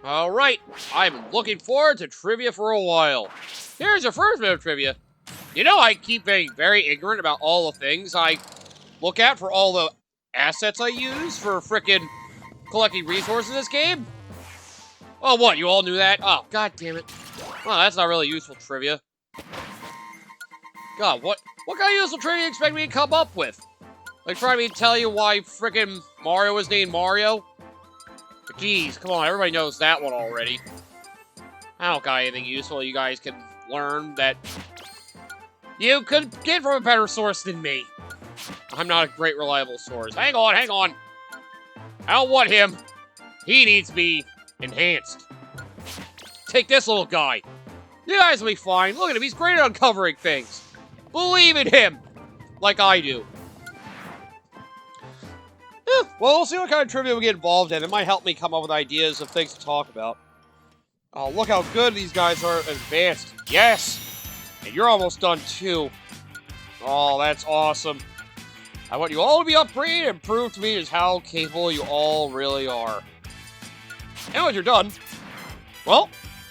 Alright, I've been looking forward to trivia for a while. Here's your first bit of trivia. You know, I keep being very ignorant about all the things I look at for all the assets I use for frickin' collecting resources in this game. Oh, what? You all knew that? Oh, god damn it. Oh, that's not really useful trivia. God, what kind of useful trivia do you expect me to come up with? Like, trying me to tell you why frickin' Mario was named Mario? Jeez, come on, everybody knows that one already. I don't got anything useful you guys can learn that you could get from a better source than me. I'm not a great, reliable source. Hang on. I don't want him. He needs to be enhanced. Take this little guy. You guys will be fine. Look at him, he's great at uncovering things. Believe in him, like I do. Well, we'll see what kind of trivia we get involved in. It might help me come up with ideas of things to talk about. Oh, look how good these guys are advanced. Yes! And you're almost done, too. Oh, that's awesome. I want you all to be upgraded and prove to me just how capable you all really are. And when you're done, well,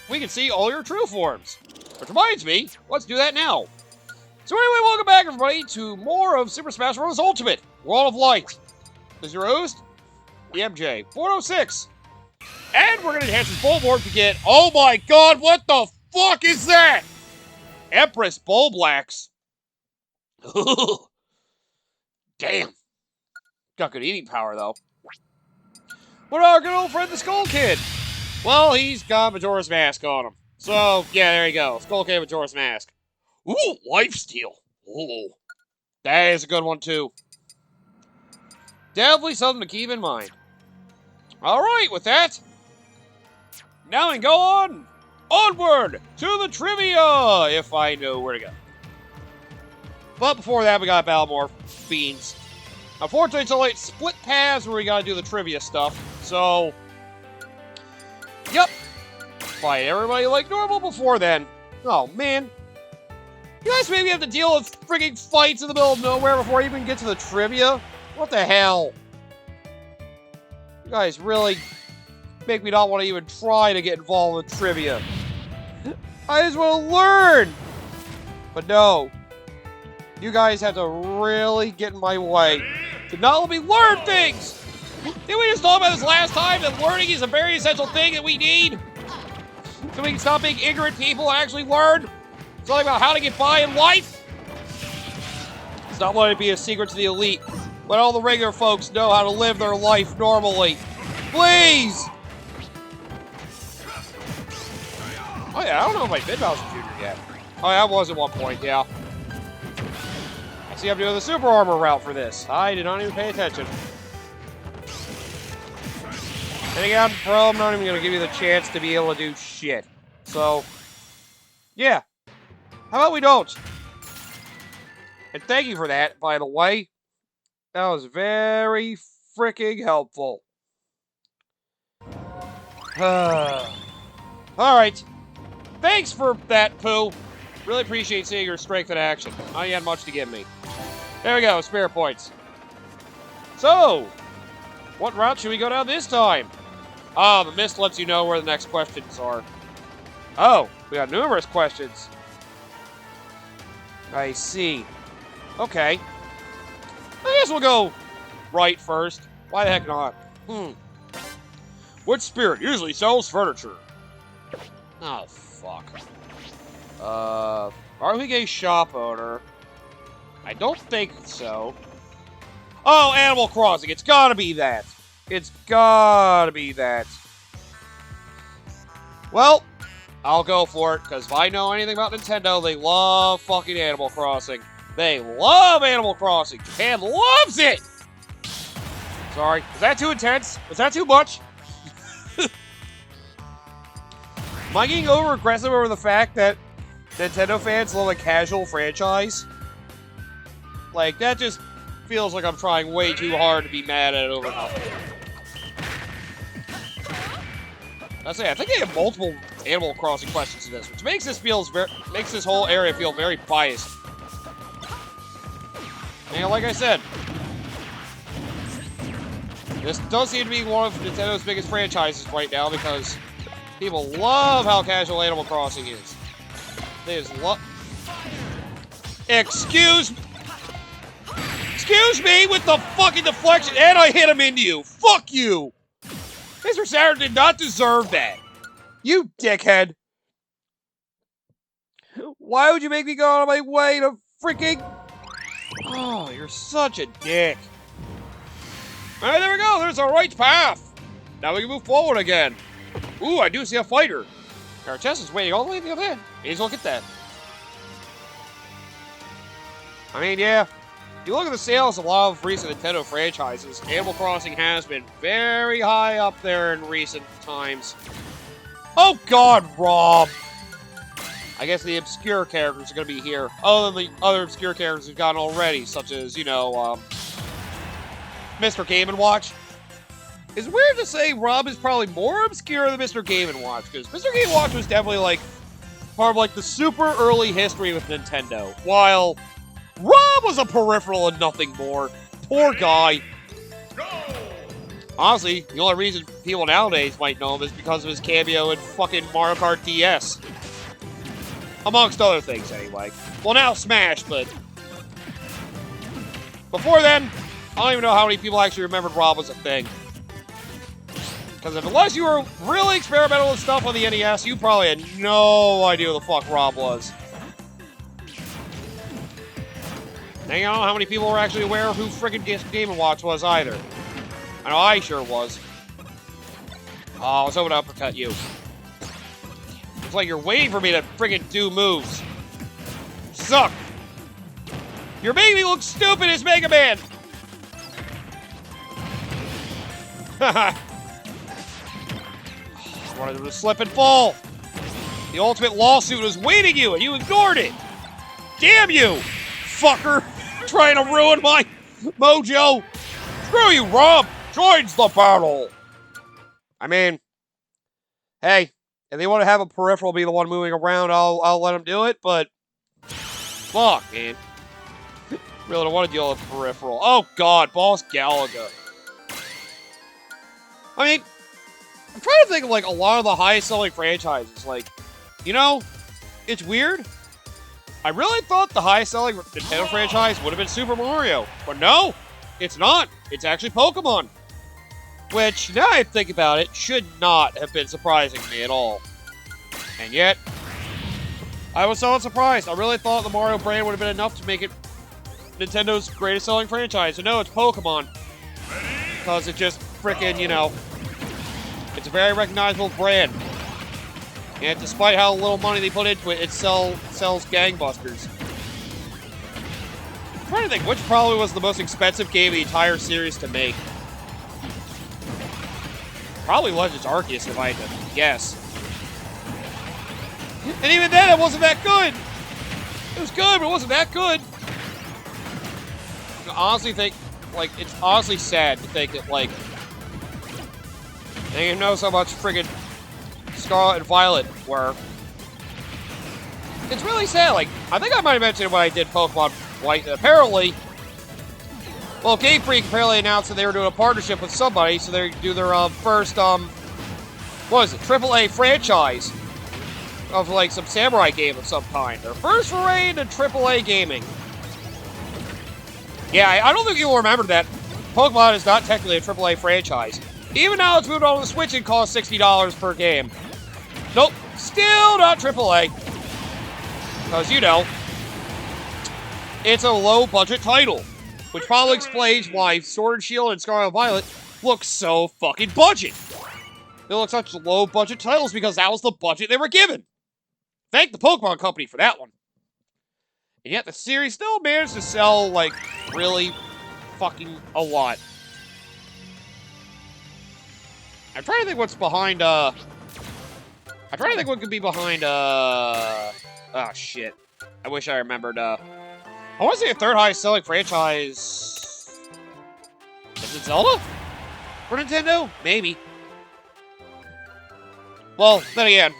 we can see all your true forms. Which reminds me, let's do that now. So anyway, welcome back, everybody, to more of Super Smash Bros. Ultimate World of Light. This is your host, the MJ406. And we're going to enhance this bowl board to get, oh my god, what the fuck is that? Empress Bulblax. Damn. Got good eating power, though. What about our good old friend, the Skull Kid? Well, he's got Majora's Mask on him. So, yeah, there you go. Skull Kid, Majora's Mask. Ooh, Lifesteal. Ooh. That is a good one, too. Definitely something to keep in mind. Alright, with that, now we can go on onward to the trivia, if I know where to go. But before that, we got Balmore Fiends. Unfortunately, it's only split paths where we gotta do the trivia stuff, so... Yep. Fight everybody like normal before then. Oh, man. You guys maybe have to deal with frigging fights in the middle of nowhere before you even get to the trivia? What the hell? You guys really make me not want to even try to get involved with trivia. I just want to learn! But no. You guys have to really get in my way to not let me learn things! Didn't we just talk about this last time, that learning is a very essential thing that we need? So we can stop being ignorant people and actually learn? Something about how to get by in life? It's not letting it be a secret to the elite. Let all the regular folks know how to live their life normally. Please! Oh yeah, I don't know if I did Bowser Jr. yet. Oh yeah, I was at one point, yeah. I see I'm doing the super armor route for this. I did not even pay attention. And again, bro, I'm not even going to give you the chance to be able to do shit. So, yeah. How about we don't? And thank you for that, by the way. That was very freaking helpful. Alright. Thanks for that, Pooh. Really appreciate seeing your strength in action. I ain't had much to give me. There we go, spare points. So, what route should we go down this time? Ah, the mist lets you know where the next questions are. Oh, we got numerous questions. I see. Okay. I guess we'll go right first. Why the heck not? Which spirit usually sells furniture? Oh, fuck. Are we a shop owner? I don't think so. Oh, Animal Crossing. It's gotta be that. It's gotta be that. Well, I'll go for it, because if I know anything about Nintendo, they love fucking Animal Crossing. They love Animal Crossing. Japan loves it! Sorry. Was that too intense? Was that too much? Am I getting over-aggressive over the fact that Nintendo fans love a casual franchise? Like, that just feels like I'm trying way too hard to be mad at it over nothing. I think I have multiple Animal Crossing questions in this, which makes this whole area feel very biased. And like I said, this does seem to be one of Nintendo's biggest franchises right now because People love how casual Animal Crossing is. They just love... Excuse me with the fucking deflection, and I hit him into you. Fuck you. Mr. Saturn did not deserve that. You dickhead. Why would you make me go out of my way to freaking... Oh, you're such a dick. Alright, there we go. There's our right path. Now we can move forward again. Ooh, I do see a fighter. Our chest is waiting all the way to the other end. May as well get that. I mean, yeah. If you look at the sales of a lot of recent Nintendo franchises, Animal Crossing has been very high up there in recent times. Oh god, Rob! I guess the obscure characters are going to be here. Other than the other obscure characters we've gotten already, such as, you know, Mr. Game & Watch. It's weird to say Rob is probably more obscure than Mr. Game & Watch, because Mr. Game & Watch was definitely, like, part of, like, the super early history with Nintendo, while Rob was a peripheral and nothing more. Poor guy. Honestly, the only reason people nowadays might know him is because of his cameo in fucking Mario Kart DS. Amongst other things, anyway. Well, now Smash, but... Before then, I don't even know how many people actually remembered Rob was a thing. Because unless you were really experimental with stuff on the NES, you probably had no idea who the fuck Rob was. And I don't know how many people were actually aware of who friggin' Game & Watch was either. I know I sure was. Oh, I was hoping to uppercut you. It's like you're waiting for me to friggin' do moves. Suck! You're making me look stupid as Mega Man! Haha! Wanted him to slip and fall. The ultimate lawsuit was waiting you, and you ignored it. Damn you, fucker! Trying to ruin my mojo. Screw you, Rob. Joins the battle. I mean, hey, if they want to have a peripheral be the one moving around, I'll let them do it. But fuck, man, really don't want to deal with peripheral. Oh God, Boss Galaga. I mean, I'm trying to think of, like, a lot of the highest-selling franchises. Like, you know, it's weird. I really thought the highest-selling Nintendo franchise would have been Super Mario. But no, it's not. It's actually Pokemon. Which, now I think about it, should not have been surprising to me at all. And yet, I was somewhat surprised. I really thought the Mario brand would have been enough to make it Nintendo's greatest-selling franchise. And no, it's Pokemon. Because it just frickin', you know... It's a very recognizable brand. And despite how little money they put into it, it sells gangbusters. I'm trying to think, which probably was the most expensive game of the entire series to make? Probably Legends Arceus, if I had to guess. And even then, it wasn't that good! It was good, but it wasn't that good! I honestly think, like, it's honestly sad to think that, like, and you know so much friggin' Scarlet and Violet were. It's really sad. Like, I think I might have mentioned when I did Pokemon White. Apparently, well, Game Freak apparently announced that they were doing a partnership with somebody, so they do their first what is it, AAA franchise of like some samurai game of some kind. Their first foray into AAA gaming. Yeah, I don't think you'll remember that Pokemon is not technically a AAA franchise. Even now it's moved on to the Switch and costs $60 per game. Nope, still not AAA. Because, you know, it's a low-budget title. Which probably explains why Sword and Shield and Scarlet and Violet look so fucking budget. They look such low-budget titles because that was the budget they were given. Thank the Pokemon Company for that one. And yet the series still managed to sell, like, really fucking a lot. I'm trying to think what's behind, I'm trying to think what could be behind, oh, shit. I wish I remembered, I want to say a third highest selling franchise... Is it Zelda? For Nintendo? Maybe. Well, then again,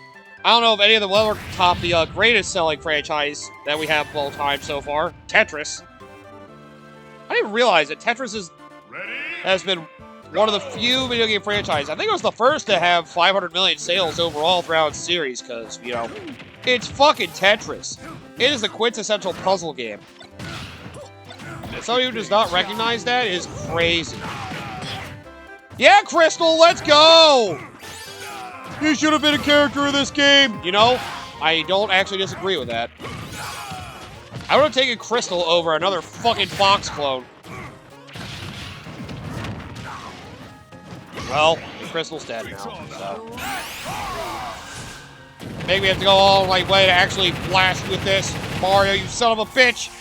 I don't know if any of them will ever top the, greatest selling franchise that we have of all time so far. Tetris. I didn't realize that Tetris has been one of the few video game franchises. I think it was the first to have 500 million sales overall throughout its series, because, you know, it's fucking Tetris. It is the quintessential puzzle game. And somebody who does not recognize that is crazy. Yeah, Crystal, let's go! You should have been a character in this game! You know, I don't actually disagree with that. I would have taken Crystal over another fucking Fox clone. Well, Crystal's dead now, so... Maybe we have to go all the way to actually blast with this. Mario, you son of a bitch!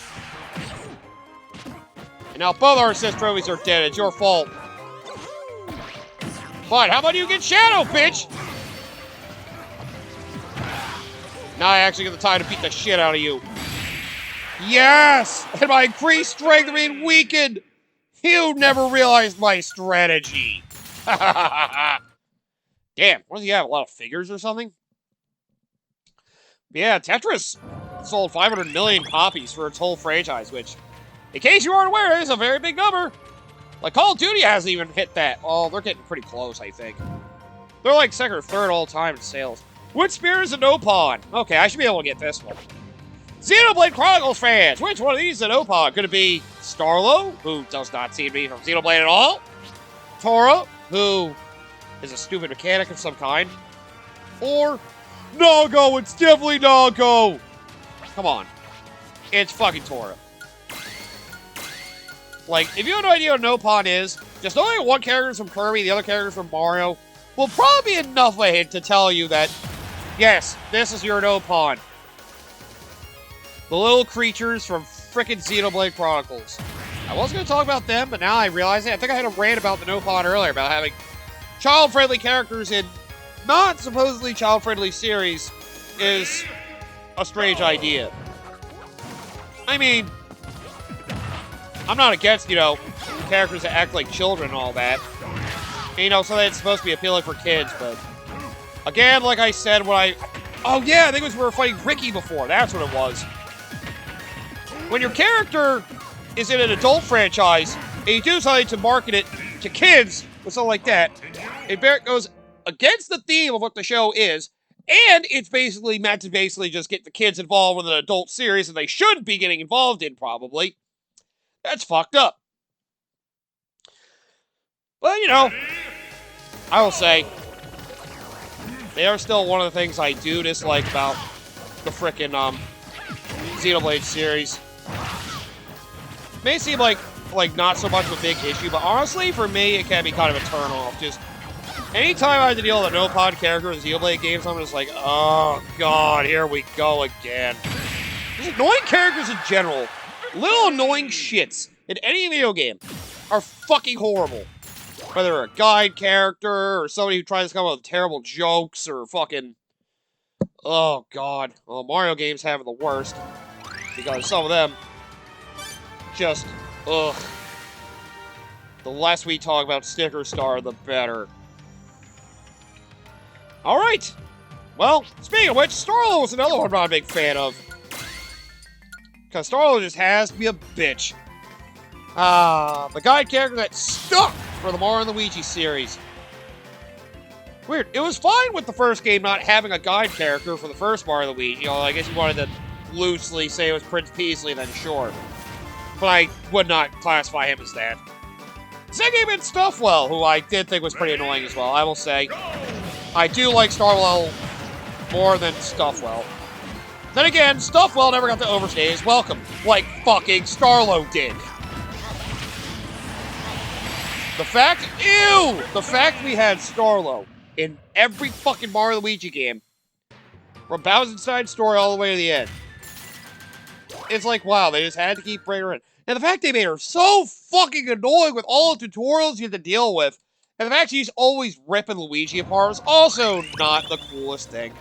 And now both our assist trophies are dead. It's your fault. But how about you get Shadow, bitch? Now I actually get the time to beat the shit out of you. Yes! And my increased strength being weakened! You never realized my strategy. Damn, what does he have? A lot of figures or something? Yeah, Tetris sold 500 million copies for its whole franchise, which, in case you aren't aware, is a very big number. Like, Call of Duty hasn't even hit that. Oh, they're getting pretty close, I think. They're like second or third all time in sales. Which spear is a Nopon? Okay, I should be able to get this one. Xenoblade Chronicles fans, which one of these is a Nopon? Could it be Starlo, who does not seem to be from Xenoblade at all? Tora, who is a stupid mechanic of some kind? Or Nago? It's definitely Nago! Come on. It's fucking Tora. Like, if you have no idea what Nopon is, just knowing one character is from Kirby, the other character is from Mario, will probably be enough of a hint to tell you that, yes, this is your Nopon. The little creatures from frickin' Xenoblade Chronicles. I was going to talk about them, but now I realize it. I think I had a rant about the Nopon earlier, about having child-friendly characters in not supposedly child-friendly series is a strange idea. I mean, I'm not against, you know, characters that act like children and all that. And, you know, so that it's supposed to be appealing for kids, but again, like I said, oh yeah, I think it was we were fighting Ricky before. That's what it was. When your character is in an adult franchise, and you do something to market it to kids, or something like that, it goes against the theme of what the show is, and it's basically meant to just get the kids involved with an adult series that they should be getting involved in, probably. That's fucked up. But, you know, I will say, they are still one of the things I do dislike about the frickin' Xenoblade series. May seem like not so much of a big issue, but honestly, for me, it can be kind of a turn-off. Just, anytime I have to deal with a Nopon character in Xenoblade games, I'm just like, oh god, here we go again. Just annoying characters in general, little annoying shits in any video game, are fucking horrible. Whether they're a guide character, or somebody who tries to come up with terrible jokes, or fucking... Oh god. Well, Mario games have the worst. Because some of them... just... ugh. The less we talk about Sticker Star, the better. Alright! Well, speaking of which, Starlo was another one I'm not a big fan of. Because Starlo just has to be a bitch. The guide character that stuck for the Mario & Luigi series. Weird. It was fine with the first game not having a guide character for the first Mario & Luigi. You know, I guess you wanted to loosely say it was Prince Peasley, then sure. But I would not classify him as that. Second game had Stuffwell, who I did think was pretty annoying as well, I will say. I do like Starwell more than Stuffwell. Then again, Stuffwell never got to overstay his welcome, like fucking Starlo did. The fact we had Starlo in every fucking Mario & Luigi game, from Bowser's Inside Story all the way to the end. It's like, wow, they just had to keep bringing her in. And the fact they made her so fucking annoying with all the tutorials you have to deal with, and the fact she's always ripping Luigi apart was also not the coolest thing.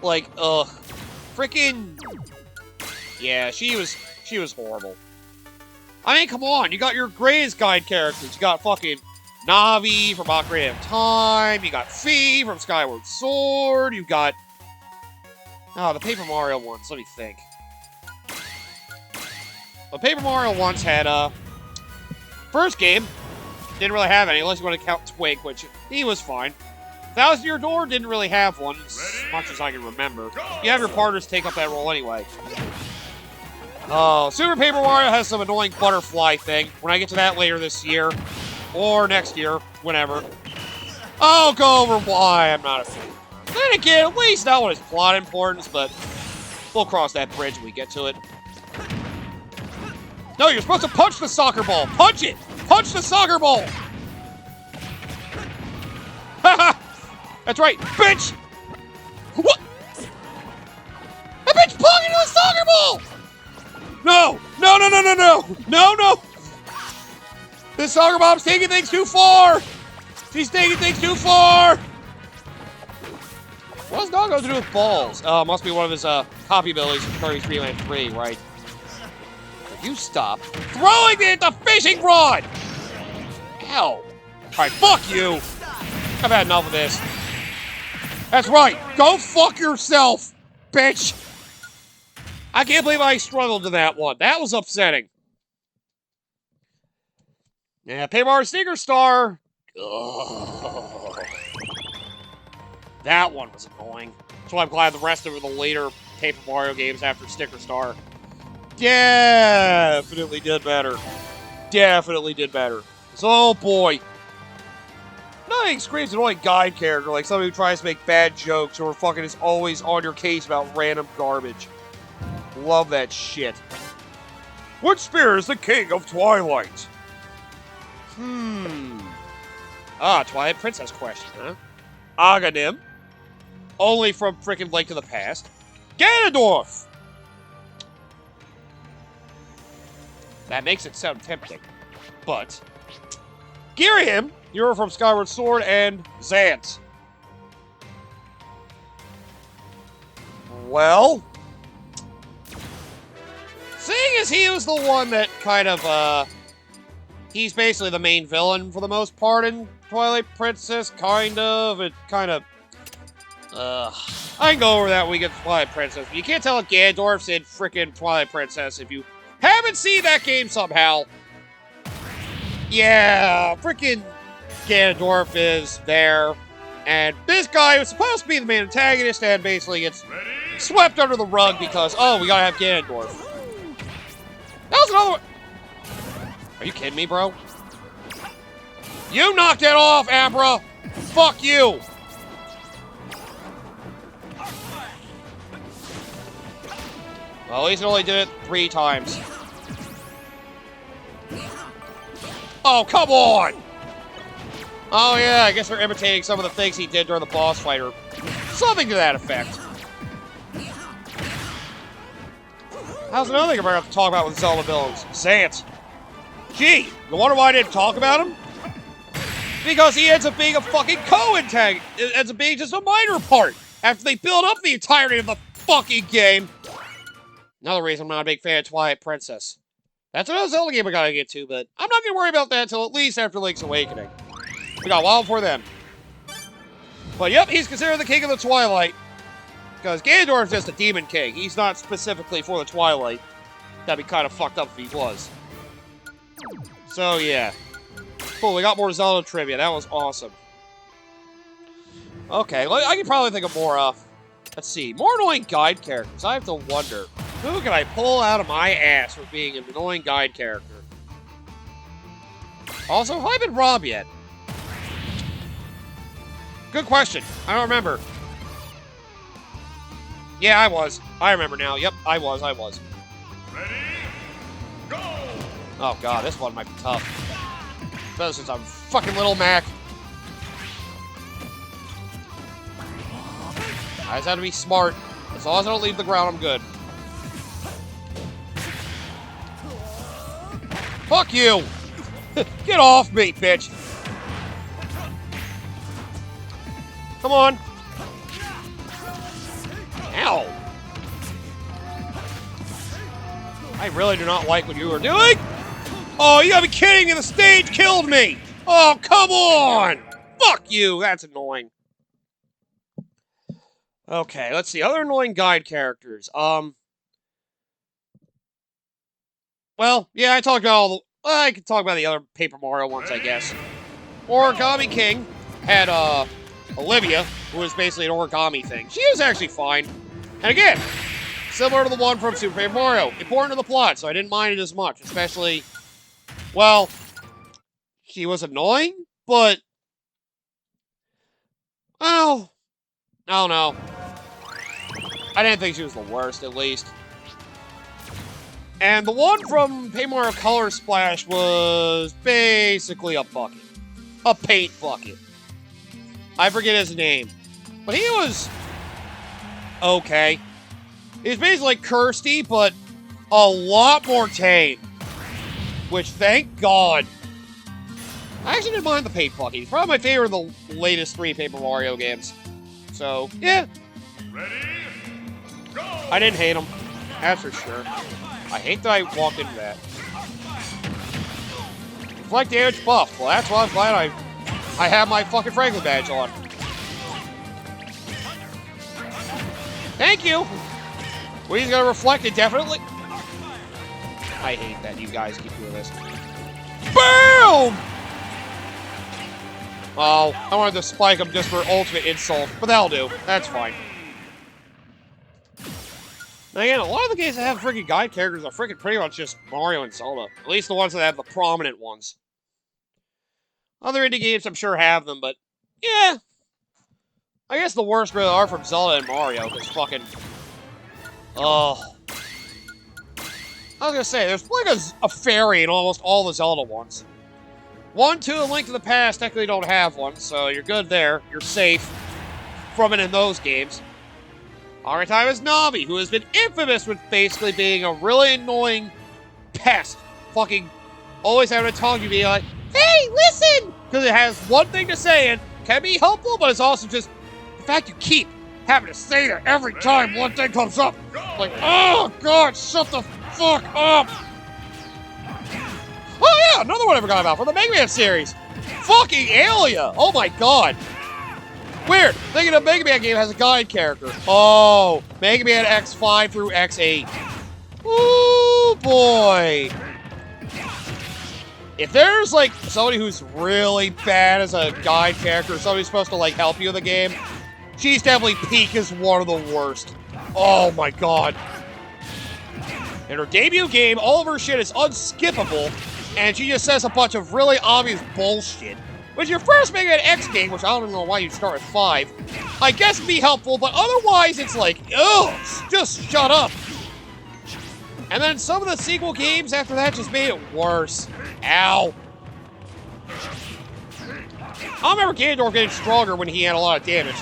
Like, ugh. Freaking... yeah, she was horrible. I mean, come on, you got your greatest guide characters. You got fucking Navi from Ocarina of Time, you got Fi from Skyward Sword, you got... oh, the Paper Mario ones, let me think. The Paper Mario ones had, First game, didn't really have any, unless you want to count Twig, which he was fine. Thousand Year Door didn't really have one, as much as I can remember. You have your partners take up that role anyway. Oh, Super Paper Mario has some annoying butterfly thing. When I get to that later this year, or next year, whenever, I'll go over why I'm not a fan. Then again, at least that one is plot importance, but we'll cross that bridge when we get to it. No, you're supposed to punch the soccer ball. Punch it! Punch the soccer ball! Haha! That's right, bitch! What? That bitch plugged into a soccer ball! No! No, no, no, no, no! No, no! This soccer mom's taking things too far! She's taking things too far! What does Doggo do with balls? Oh, must be one of his copy abilities from Kirby's Dream Land 3, right? If you stop throwing it at the fishing rod! Ow! Alright, fuck you! I've had enough of this. That's right! Go fuck yourself, bitch! I can't believe I struggled to that one. That was upsetting. Yeah, Paper Mario Sneaker Star. Ugh. That one was annoying. That's why I'm glad the rest of the later Paper Mario games after Sticker Star definitely did better. Definitely did better. So, oh boy. Nothing screams annoying guide character like somebody who tries to make bad jokes or fucking is always on your case about random garbage. Love that shit. Which spear is the king of Twilight? Ah, Twilight Princess question, huh? Aghanim. Only from frickin' Link to the Past. Ganondorf! That makes it sound tempting. But Girahim, you're from Skyward Sword, and Zant. Well, seeing as he was the one that kind of, he's basically the main villain for the most part in Twilight Princess, kind of. It kind of, I can go over that when we get to Twilight Princess. But you can't tell if Ganondorf's in frickin' Twilight Princess if you haven't seen that game somehow. Yeah, frickin' Ganondorf is there. And this guy was supposed to be the main antagonist and basically gets swept under the rug because, oh, we gotta have Ganondorf. That was another one. Are you kidding me, bro? You knocked it off, Abra! Fuck you! Well, at least it only did it 3 times. Oh, come on! Oh, yeah, I guess they're imitating some of the things he did during the boss fight, or something to that effect. How's another thing I'm going to have to talk about with Zelda villains? Zant. Gee, you wonder why I didn't talk about him? Because he ends up being a fucking co-antagonist. It ends up being just a minor part after they build up the entirety of the fucking game. Another reason I'm not a big fan of Twilight Princess. That's another Zelda game I gotta get to, but I'm not gonna worry about that until at least after Link's Awakening. We got a while before then. But yep, he's considered the king of the Twilight. Because Ganondorf's just a demon king. He's not specifically for the Twilight. That'd be kind of fucked up if he was. So yeah. Cool, we got more Zelda trivia. That was awesome. Okay, I can probably think of more, let's see. More annoying guide characters. I have to wonder. Who can I pull out of my ass for being an annoying guide character? Also, have I been robbed yet? Good question. I don't remember. Yeah, I was. I remember now. Yep, I was. Ready? Go! Oh god, this one might be tough. Especially since I'm fucking Little Mac. I just have to be smart. As long as I don't leave the ground, I'm good. Fuck you! Get off me, bitch! Come on! Ow! I really do not like what you are doing! Oh, you gotta be kidding me! The stage killed me! Oh, come on! Fuck you! That's annoying. Okay, let's see. Other annoying guide characters. Well, yeah, I talked about all the... Well, I could talk about the other Paper Mario ones, I guess. Origami King had Olivia, who was basically an origami thing. She was actually fine. And again, similar to the one from Super Paper Mario. Important to the plot, so I didn't mind it as much. Especially, well, she was annoying, but, well, I don't know. I didn't think she was the worst, at least. And the one from Paper Mario Color Splash was basically a bucket. A paint bucket. I forget his name. But he was okay. He was basically like Kirsty, but a lot more tame. Which, thank God. I actually didn't mind the paint bucket. He's probably my favorite of the latest 3 Paper Mario games. So, yeah. Ready? Go! I didn't hate him. That's for sure. I hate that I walked into that. Deflect damage buff. Well, that's why I'm glad I have my fucking Franklin badge on. Thank you! Well, he's gonna reflect it, definitely. I hate that you guys keep doing this. Boom! Oh, I wanted to spike him just for ultimate insult, but that'll do. That's fine. Now again, a lot of the games that have freaking guide characters are freaking pretty much just Mario and Zelda. At least the ones that have the prominent ones. Other indie games I'm sure have them, but yeah. I guess the worst really are from Zelda and Mario, because fucking... Oh. I was gonna say, there's like a fairy in almost all the Zelda ones. 1, 2, and Link to the Past technically don't have one, so you're good there. You're safe from it in those games. Our time is Navi, who has been infamous with basically being a really annoying pest. Fucking always having to talk to you, being like, hey, listen! Because it has one thing to say and can be helpful, but it's also just the fact you keep having to say that every time one thing comes up. Like, oh, God, shut the fuck up! Oh, yeah, another one I forgot about from the Mega Man series. Fucking Alia! Oh, my God. Weird. Thinking a Mega Man game has a guide character. Oh, Mega Man X5 through X8. Ooh, boy. If there's, like, somebody who's really bad as a guide character, somebody who's supposed to, like, help you in the game, she's definitely peak as one of the worst. Oh, my God. In her debut game, all of her shit is unskippable, and she just says a bunch of really obvious bullshit. With your first Mega Man X game, which I don't know why you'd start with 5, I guess it'd be helpful, but otherwise it's like, ugh, just shut up. And then some of the sequel games after that just made it worse. Ow. I remember Ganondorf getting stronger when he had a lot of damage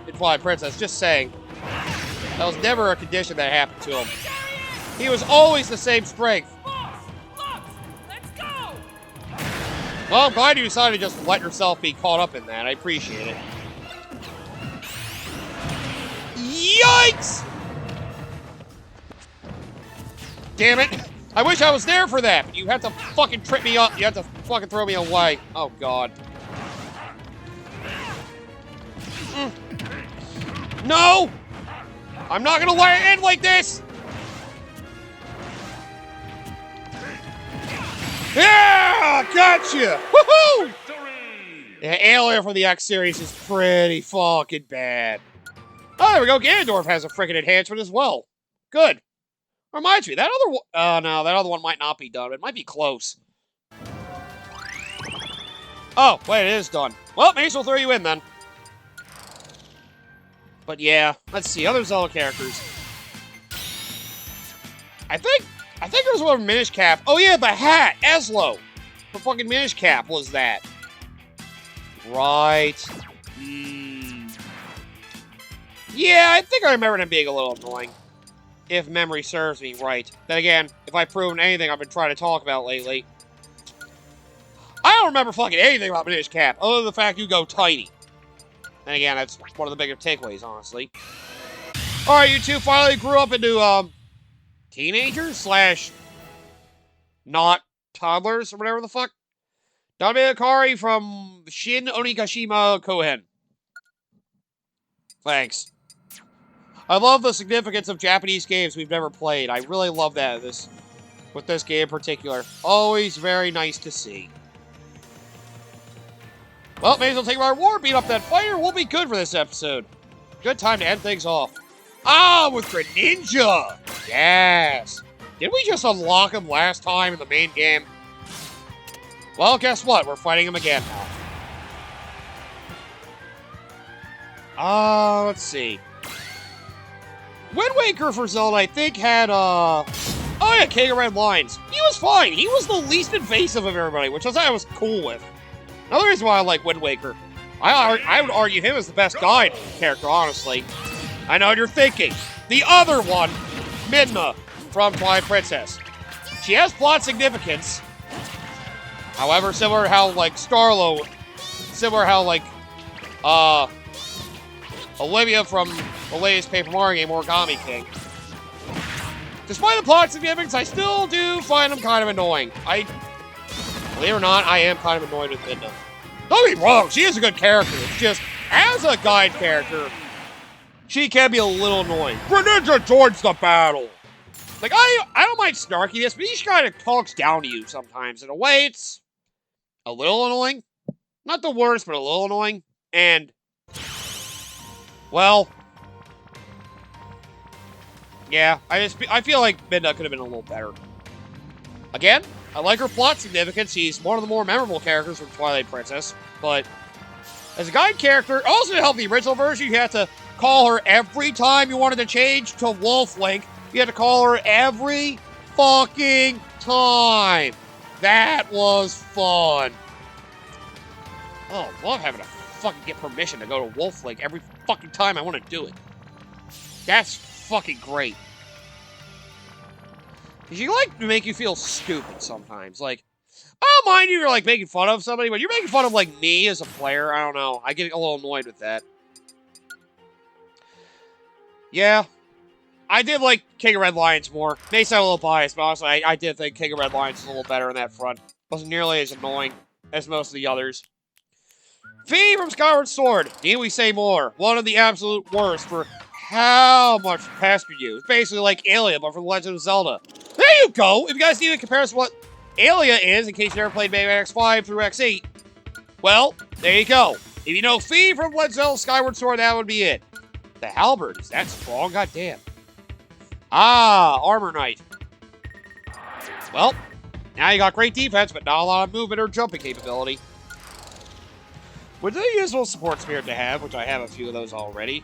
in Twilight Princess, just saying. That was never a condition that happened to him. He was always the same strength. Well, I'm glad you decided to just let yourself be caught up in that. I appreciate it. Yikes! Damn it. I wish I was there for that, but you had to fucking trip me up. You had to fucking throw me away. Oh, God. No! I'm not gonna let it end like this! Yeah! Gotcha! Woohoo! Yeah, Alia from the X series is pretty fucking bad. Oh, there we go. Ganondorf has a freaking enhancement as well. Good. Reminds me, that other one... Oh, no, that other one might not be done. It might be close. Oh, wait, it is done. Well, may as well throw you in, then. But yeah, let's see. Other Zelda characters. I think there was one Minish Cap. Oh, yeah, the hat. Eslo. For fucking Minish Cap was that. Right. Yeah, I think I remember him being a little annoying. If memory serves me right. Then again, if I've proven anything I've been trying to talk about lately. I don't remember fucking anything about Minish Cap, other than the fact you go tiny. And again, that's one of the bigger takeaways, honestly. Alright, you two finally grew up into, teenagers slash not toddlers or whatever the fuck. Dame Akari from Shin Onigashima Kohen. Thanks. I love the significance of Japanese games we've never played. I really love that. This with this game in particular. Always very nice to see. Well, may as well take our reward, beat up that fighter. We'll be good for this episode. Good time to end things off. Ah, with Greninja! Yes! Did we just unlock him last time in the main game? Well, guess what? We're fighting him again now. Let's see. Wind Waker for Zelda, I think, had, oh yeah, King of Red Lions. He was fine. He was the least invasive of everybody, which I was cool with. Another reason why I like Wind Waker. I would argue him as the best guide character, honestly. I know what you're thinking. The other one, Midna from Twilight Princess. She has plot significance. However, similar how, like, Starlo, similar how, like, Olivia from the latest Paper Mario game, Origami King. Despite the plot significance, I still do find him kind of annoying. Believe it or not, I am kind of annoyed with Midna. Don't get me wrong, she is a good character. It's just, as a guide character, she can be a little annoying. Greninja joins the battle! Like, I don't mind snarkiness, but he kind of talks down to you sometimes. In a way, it's a little annoying. Not the worst, but a little annoying. And, well, yeah, I feel like Midna could have been a little better. Again, I like her plot significance. She's one of the more memorable characters from Twilight Princess. But as a guide character, also to help the original version, you had to call her every time you wanted to change to Wolf Link. You had to call her every fucking time. That was fun. Oh, I love having to fucking get permission to go to Wolf Link every fucking time I want to do it. That's fucking great. Because you like to make you feel stupid sometimes. Like, I don't mind you're like making fun of somebody, but you're making fun of like me as a player. I don't know. I get a little annoyed with that. Yeah. I did like King of Red Lions more. May sound a little biased, but honestly, I did think King of Red Lions was a little better on that front. Wasn't nearly as annoying as most of the others. Fi from Skyward Sword. Need we say more? One of the absolute worst for how much pestered you. It's basically like Aelia, but from The Legend of Zelda. There you go! If you guys need a comparison to what Aelia is, in case you never played Baymax X5 through X8, well, there you go. If you know Fi from Legend of Zelda Skyward Sword, that would be it. The halberd, is that strong? Goddamn. Ah, Armor Knight. Well, now you got great defense, but not a lot of movement or jumping capability. Which is a useful support spirit to have, which I have a few of those already.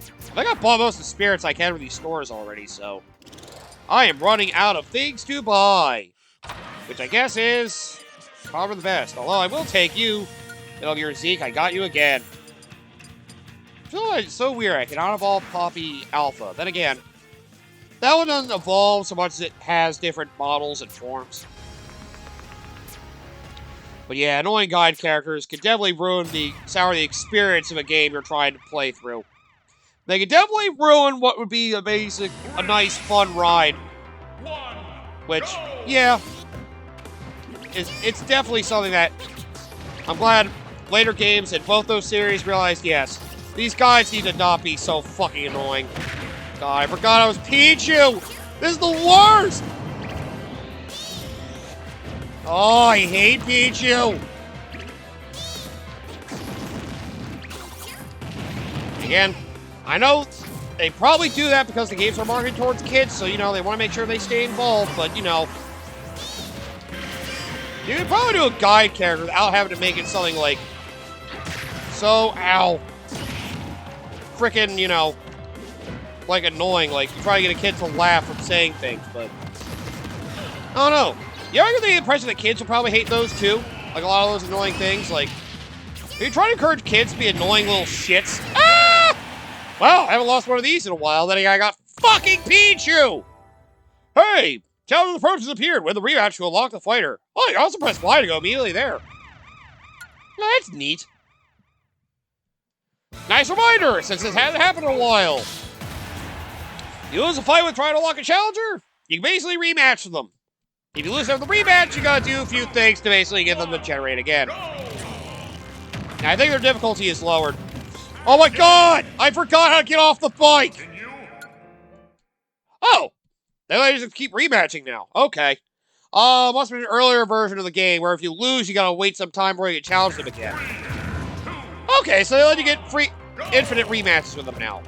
I think I bought most of the spirits I can from these stores already, so I am running out of things to buy. Which I guess is probably the best. Although I will take you. Metal Gear Zeke, I got you again. I feel like it's so weird. I cannot evolve Poppy Alpha. Then again, that one doesn't evolve so much as it has different models and forms. But yeah, annoying guide characters can definitely ruin sour the experience of a game you're trying to play through. They can definitely ruin what would be a nice, fun ride. Which, yeah, it's definitely something that I'm glad later games in both those series realized, yes, these guides need to not be so fucking annoying. God, I forgot I was Pichu! This is the worst! Oh, I hate Pichu! Again, I know they probably do that because the games are marketed towards kids, so, you know, they want to make sure they stay involved, but, you know, you could probably do a guide character without having to make it something like, so, ow, frickin', you know, like annoying, like you try to get a kid to laugh from saying things, but I don't know. You ever get the impression that kids will probably hate those too? Like a lot of those annoying things, like, are you trying to encourage kids to be annoying little shits? Ah! Well, I haven't lost one of these in a while, then I got fucking Pichu! Hey! Challenge approach has appeared. With the rematch to unlock the fighter. Oh, you also press Y to go immediately there. Now, that's neat. Nice reminder, since this hasn't happened in a while. You lose a fight with trying to unlock a challenger, you can basically rematch them. If you lose them in the rematch, you gotta do a few things to basically get them to generate again. Now, I think their difficulty is lowered. Oh my god! I forgot how to get off the bike! Oh! They just keep rematching now. Okay. Must have been an earlier version of the game where if you lose, you gotta wait some time before you get challenged them again. Okay, so they let you get free, infinite rematches with them now.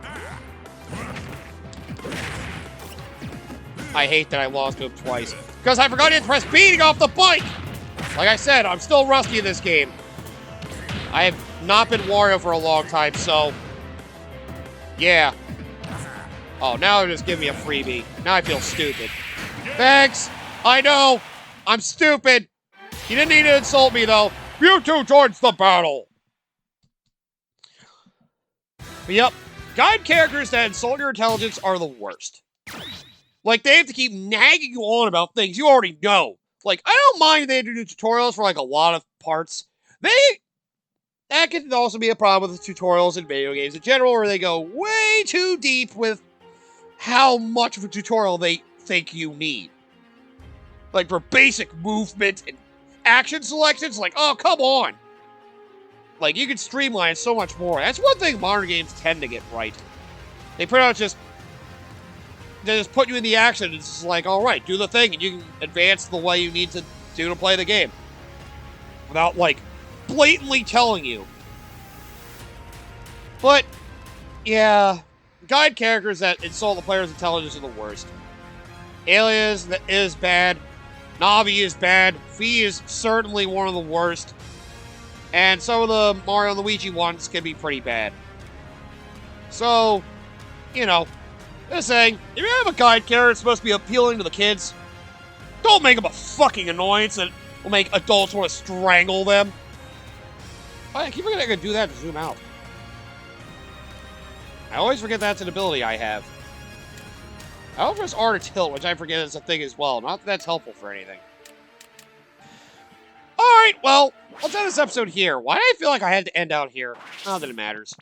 I hate that I lost to him twice. Because I forgot to press B to go off the bike! Like I said, I'm still rusty in this game. I have not been Wario for a long time, so... yeah. Oh, now they're just giving me a freebie. Now I feel stupid. Thanks! I know! I'm stupid! You didn't need to insult me, though. You two joins the battle! But yep, guide characters that insult your intelligence are the worst. Like, they have to keep nagging you on about things you already know. Like, I don't mind if they do tutorials for, like, a lot of parts. That can also be a problem with the tutorials in video games in general, where they go way too deep with how much of a tutorial they think you need. Like, for basic movement and action selections, like, oh, come on! Like, you can streamline so much more. That's one thing modern games tend to get right. They pretty much just... they just put you in the action, and it's just like, alright, do the thing, and you can advance the way you need to do to play the game. Without, like, blatantly telling you. But, yeah, guide characters that insult the player's intelligence are the worst. Alias is bad. Navi is bad. Fi is certainly one of the worst. And some of the Mario and Luigi ones can be pretty bad. So, you know, just saying, if you have a guide character that's supposed to be appealing to the kids, don't make them a fucking annoyance that will make adults want to strangle them. I keep forgetting I can do that to zoom out. I always forget that's an ability I have. I also press R to tilt, which I forget is a thing as well. Not that that's helpful for anything. Alright, well, let's end this episode here. Why did I feel like I had to end out here? Not that it matters.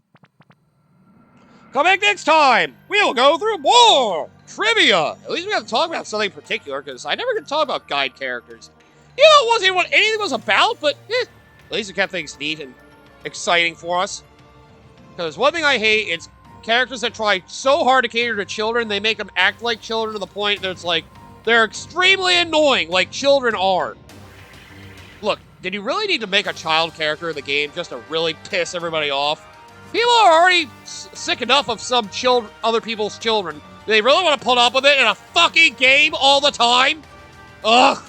Come back next time! We'll go through more trivia! At least we got to talk about something in particular, because I never get to talk about guide characters. You know, it wasn't even what anything was about, but at least it kept things neat and exciting for us. Because one thing I hate is characters that try so hard to cater to children, they make them act like children to the point that it's like, they're extremely annoying, like children are. Look, did you really need to make a child character in the game just to really piss everybody off? People are already sick enough of some other people's children. Do they really want to put up with it in a fucking game all the time? Ugh.